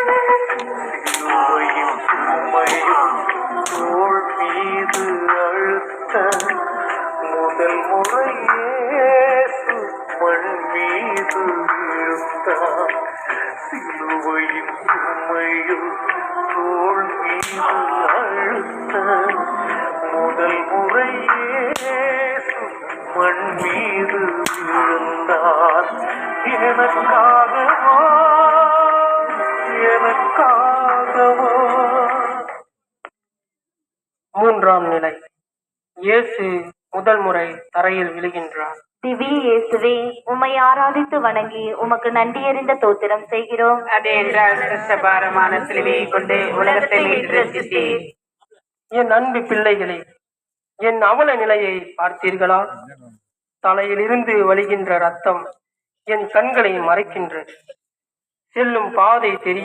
சிலுவையும் சுமையும் தோள் மீது அழுத்த முதல் முறை இயேசு மண் மீது விழுந்தார். சிலுவையும் சுமையும் தோள் மீது அழுத்த முதல் முறை இயேசு மண் மீது விழுந்தார். எனக்காகவா எனக்காகவா. மூன்றாம் நிலை. இயேசு முதல் முறை தரையில் விழுகின்றார். திவ்ய இயேசுவே, உம்மை ஆராதித்து வணங்கி உமக்கு நன்றி அறிந்த தோத்திரம் செய்கிறோம். அதே என்றால் கஷ்டபாரமான சிலுவையை கொண்டு உலகத்தை மீட்டு ரசித்தீர். என் அன்பு பிள்ளைகளே, என் அவல நிலையை பார்த்தீர்களா? தலையிலிருந்து வழிகின்ற ரத்தம் என் கண்களை மறைக்கின்றது. செல்லும் பாதை தெரிய